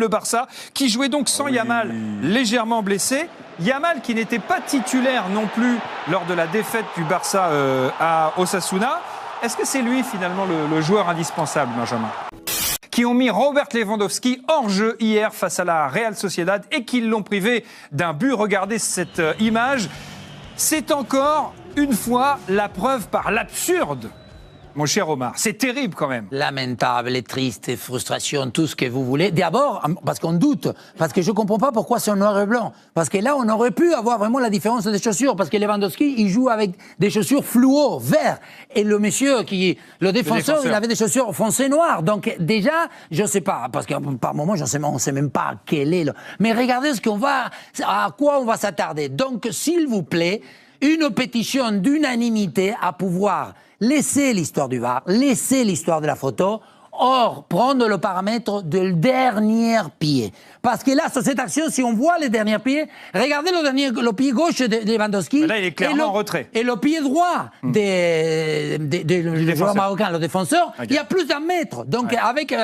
le Barça, qui jouait donc sans Yamal, légèrement blessé. Yamal qui n'était pas titulaire non plus lors de la défaite du Barça à Osasuna. Est-ce que c'est lui finalement le joueur indispensable, Benjamin ? Qui ont mis Robert Lewandowski hors jeu hier face à la Real Sociedad et qui l'ont privé d'un but. Regardez cette image. C'est encore une fois la preuve par l'absurde. Mon cher Omar, c'est terrible quand même. Lamentable, triste, frustration, tout ce que vous voulez. D'abord, parce qu'on doute, parce que je ne comprends pas pourquoi c'est en noir et blanc. Parce que là, on aurait pu avoir vraiment la différence des chaussures, parce que Lewandowski, il joue avec des chaussures fluo, vert. Et le monsieur, le défenseur, il avait des chaussures foncées noires. Donc déjà, je ne sais pas, parce que par moment, on ne sait même pas quel est. Mais regardez à quoi on va s'attarder. Donc, s'il vous plaît, une pétition d'unanimité à pouvoir laisser l'histoire du VAR, laisser l'histoire de la photo, or prendre le paramètre du dernier pied. Parce que là, sur cette action, si on voit les derniers pieds, regardez le pied gauche de Lewandowski. Mais là, il est clairement en retrait. Et le pied droit du joueur marocain, le défenseur, okay. Il y a plus d'un mètre. Donc, avec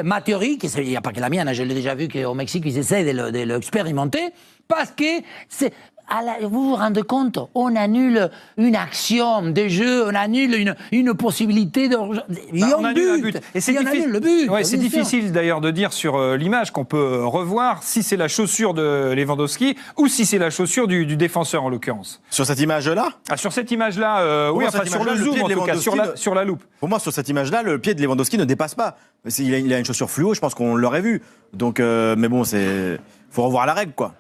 Mathiori, il n'y a pas que la mienne, je l'ai déjà vu qu'au Mexique, ils essaient de l'expérimenter, parce que c'est... vous vous rendez compte, on annule une action de jeu, on annule une possibilité de... on annule un but. Et c'est difficile d'ailleurs de dire sur l'image qu'on peut revoir si c'est la chaussure de Lewandowski ou si c'est la chaussure du défenseur en l'occurrence. Sur cette image-là ? Sur cette image-là, oui, enfin sur le zoom en tout cas, sur la loupe. Pour moi, sur cette image-là, le pied de Lewandowski ne dépasse pas. Il a une chaussure fluo, je pense qu'on l'aurait vu. Donc, mais bon, faut revoir la règle, quoi.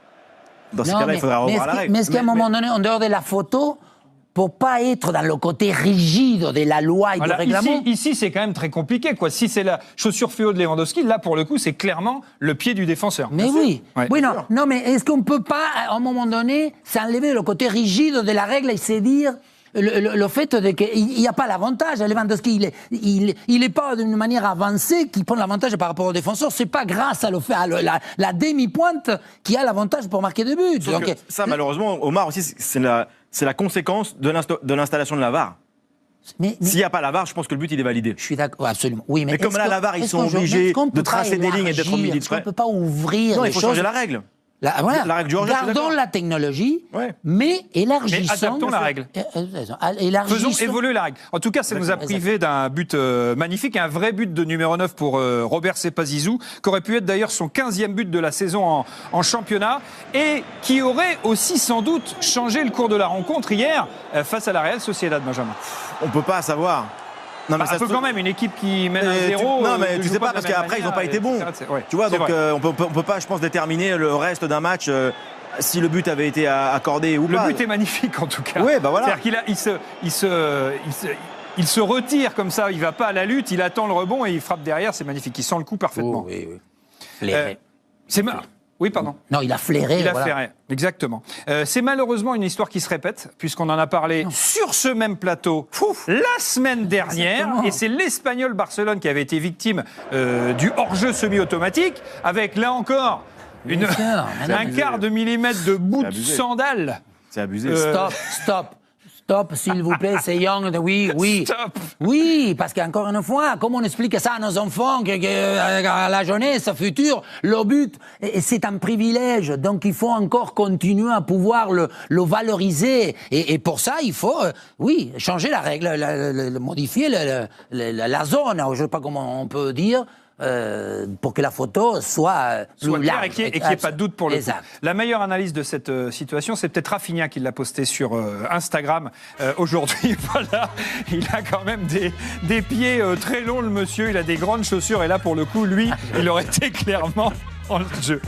Dans ce cas-là, il faudra revoir la règle. Mais est-ce qu'à un moment donné, en dehors de la photo, pour pas être dans le côté rigide de la loi et du règlement... Ici, c'est quand même très compliqué, quoi. Si c'est la chaussure fluo de Lewandowski, là, pour le coup, c'est clairement le pied du défenseur. Mais oui. Non, mais est-ce qu'on peut pas, à un moment donné, s'enlever le côté rigide de la règle et se dire... Le fait qu'il n'y a pas l'avantage, Lewandowski, il est pas d'une manière avancée qui prend l'avantage par rapport au défenseur. C'est pas grâce à la demi-pointe qui a l'avantage pour marquer des buts. Donc, ça, malheureusement, Omar aussi, c'est la conséquence de l'installation de la VAR. S'il n'y a pas la VAR, je pense que le but il est validé. Je suis d'accord, absolument. Oui, mais comme là, la VAR, ils sont obligés de tracer des lignes et d'être au milieu de près. On ne peut pas ouvrir les choses. Il faut changer la règle. La règle du hors-jeu, gardons la technologie, mais élargissons... Mais adaptons la règle. Faisons évoluer la règle. En tout cas, ça nous a privé d'un but magnifique, un vrai but de numéro 9 pour Robert Sepazizou, qui aurait pu être d'ailleurs son 15e but de la saison en championnat, et qui aurait aussi sans doute changé le cours de la rencontre hier face à la Real Sociedad, Benjamin. On ne peut pas savoir. Non, mais un peu quand même, une équipe qui mène 1-0. Non, mais tu sais pas, parce qu'après, ils n'ont pas été bons. Tu vois, donc on peut pas, je pense, déterminer le reste d'un match si le but avait été accordé ou pas. Le but est magnifique, en tout cas. Oui, bah voilà. C'est-à-dire qu'il se retire comme ça, il ne va pas à la lutte, il attend le rebond et il frappe derrière, c'est magnifique. Il sent le coup parfaitement. Oui. Flairé. Oui, pardon. Non, il a flairé. Flairé, exactement. C'est malheureusement une histoire qui se répète, puisqu'on en a parlé sur ce même plateau la semaine dernière. Exactement. Et c'est l'Espagnol Barcelone qui avait été victime du hors-jeu semi-automatique, avec là encore un quart de millimètre de bout de sandale. C'est abusé. Stop, s'il vous plaît, c'est Young. Oui. Stop. Oui, parce qu'encore une fois, comment on explique ça à nos enfants, à la jeunesse future, le but, c'est un privilège. Donc, il faut encore continuer à pouvoir le valoriser. Et pour ça, il faut, changer la règle, modifier la zone, je ne sais pas comment on peut dire, pour que la photo soit plus claire large. et qu'il n'y ait pas de doute pour le coup. La meilleure analyse de cette situation, c'est peut-être Rafinha qui l'a posté sur Instagram aujourd'hui. Voilà, il a quand même des pieds très longs, le monsieur, il a des grandes chaussures et là pour le coup, lui, il aurait été clairement en jeu.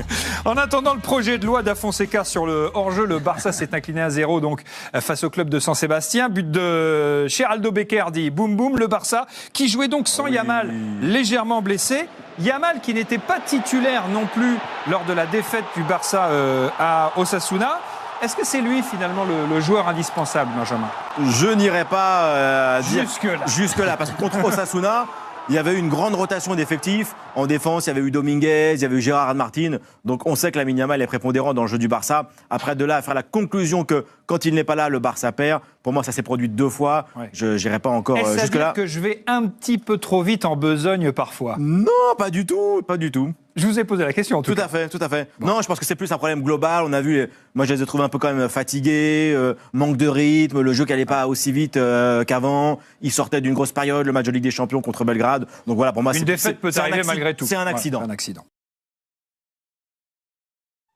En attendant le projet de loi d'Afonseca sur le hors-jeu, le Barça s'est incliné à 0 donc face au club de San Sébastien. But de Geraldo Becker dit boum boum, le Barça qui jouait donc sans Yamal, légèrement blessé. Yamal qui n'était pas titulaire non plus lors de la défaite du Barça à Osasuna. Est-ce que c'est lui finalement le joueur indispensable, Benjamin ? Je n'irai pas dire jusque-là, parce que contre Osasuna, il y avait une grande rotation d'effectifs En défense, il y avait eu Dominguez, il y avait eu Gérard Martin. Donc on sait que Lamine Yamal est prépondérant dans le jeu du Barça. Après, de là à faire la conclusion que quand il n'est pas là, le Barça perd, pour moi, ça s'est produit 2 fois. Ouais. Je n'irai pas encore jusque-là. Est-ce que je vais un petit peu trop vite en besogne parfois? Non, pas du tout, pas du tout. Je vous ai posé la question. Tout à fait, tout à fait. Bon. Non, je pense que c'est plus un problème global. On a vu, moi je les ai trouvés un peu quand même fatigués, manque de rythme, le jeu qui n'allait pas aussi vite qu'avant. Ils sortaient d'une grosse période, le match de Ligue des Champions contre Belgrade. Donc voilà, pour moi, une défaite peut arriver malgré tout. C'est un accident. Ouais, un accident.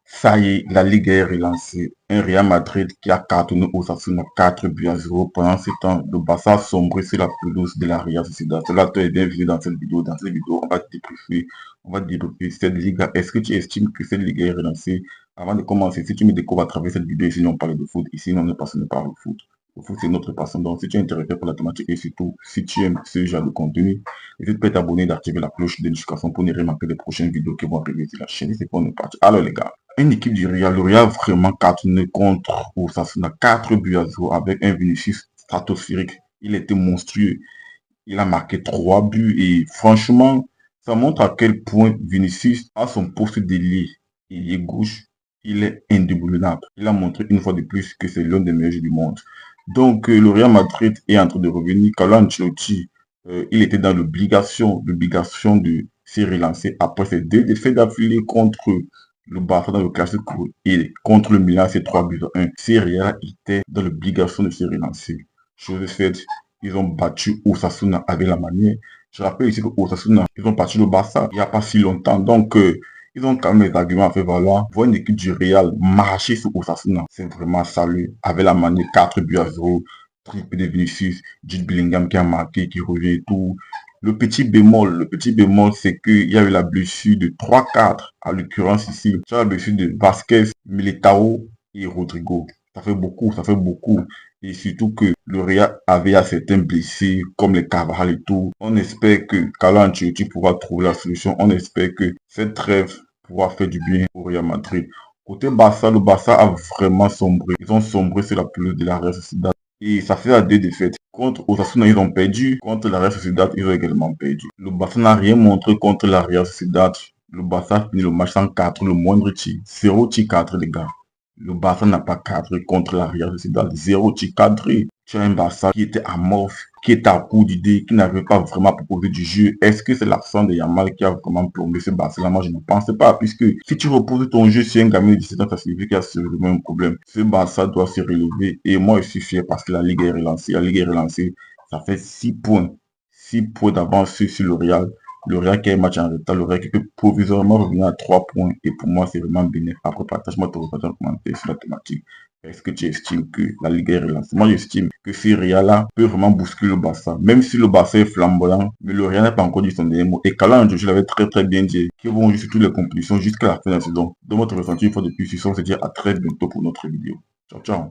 Ça y est, la Ligue est relancée. Un Real Madrid qui a cartonné Osasuna 4-0. Pendant ce temps, le Barça a sombré sur la pelouse de la Real Sociedad. Cela est bien vu dans cette vidéo. Dans cette vidéo, on va débriefer cette Ligue. Est-ce que tu estimes que cette Ligue est relancée? Avant de commencer, si tu me découvres à travers cette vidéo, ici on parle de foot, ici on est passionné par le foot. Le foot, c'est notre passion. Donc, si tu es intéressé pour la thématique et surtout, si tu aimes ce genre de contenu, n'hésite pas à t'abonner et d'activer la cloche de notification pour ne rien manquer les prochaines vidéos qui vont arriver sur la chaîne. C'est pour nous partir. Alors, les gars, une équipe du Real, le Real vraiment cartonné contre Osasuna 4-0 avec un Vinicius stratosphérique. Il était monstrueux. Il a marqué 3 buts et franchement, ça montre à quel point Vinicius a son poste d'ailier. Il est gauche, il est indéboulonnable. Il a montré une fois de plus que c'est l'un des meilleurs jeux du monde. Donc, le Real Madrid est en train de revenir. Carlo Ancelotti, il était dans l'obligation de se relancer après ces 2 défaites d'affilée contre le Barça dans le Classico et contre le Milan, c'est 3-1. Ce Real était dans l'obligation de se relancer. Chose faite, ils ont battu Osasuna avec la manière. Je rappelle ici que Osasuna, ils ont battu le Barça il n'y a pas si longtemps. Donc, ils ont quand même les arguments à faire valoir. Voir une équipe du Real marcher sur Osasuna, c'est vraiment salut. Avec la manière 4-0, triple de Vinicius, Jude Bellingham qui a marqué, qui revient et tout. Le petit bémol, c'est qu'il y a eu la blessure de 3-4, à l'occurrence ici. C'est la blessure de Vasquez, Militao et Rodrigo. Ça fait beaucoup. Et surtout que le Real avait à certains blessés, comme les Carvajal et tout. On espère que Carlo Ancelotti pourra trouver la solution. On espère que cette trêve pourra faire du bien au Real Madrid. Côté Barça, le Barça a vraiment sombré. Ils ont sombré sur la pelouse de la Real Sociedad. Et ça fait à 2 défaites. Contre Osasuna, ils ont perdu. Contre la Real Sociedad, ils ont également perdu. Le Barça n'a rien montré contre la Real Sociedad. Le Barça a fini le match sans 4, le moindre tir. 0 tir 4, les gars. Le Barça n'a pas cadré contre la Real Sociedad. 0 tir cadré. Tu as un Barça qui était amorphe, qui était à court d'idées, qui n'avait pas vraiment à proposer du jeu. Est-ce que c'est l'accent de Yamal qui a vraiment plombé ce Barça-là? Moi, je ne pense pas, puisque si tu reposes ton jeu sur un gamin de 17 ans, ça signifie qu'il y a le même problème. Ce Barça doit se relever et moi, je suis fier parce que la Ligue est relancée. La Ligue est relancée, ça fait 6 points. 6 points d'avance sur le Real. Le Real qui a un match en retard, le Real qui peut provisoirement revenir à 3 points. Et pour moi, c'est vraiment bénéfique. Après, partage-moi ton commentaire sur la thématique. Est-ce que tu estimes que la Ligue est relancée? Moi, j'estime que ce Real-là peut vraiment bousculer le Barça. Même si le Barça est flamboyant, mais le Real n'a pas encore dit son dernier mot. Et Carlo Ancelotti l'avait très bien dit, qu'ils vont jouer sur toutes les compétitions jusqu'à la fin de la saison. De votre ressenti, une fois de plus, on se dit à très bientôt pour notre vidéo. Ciao, ciao.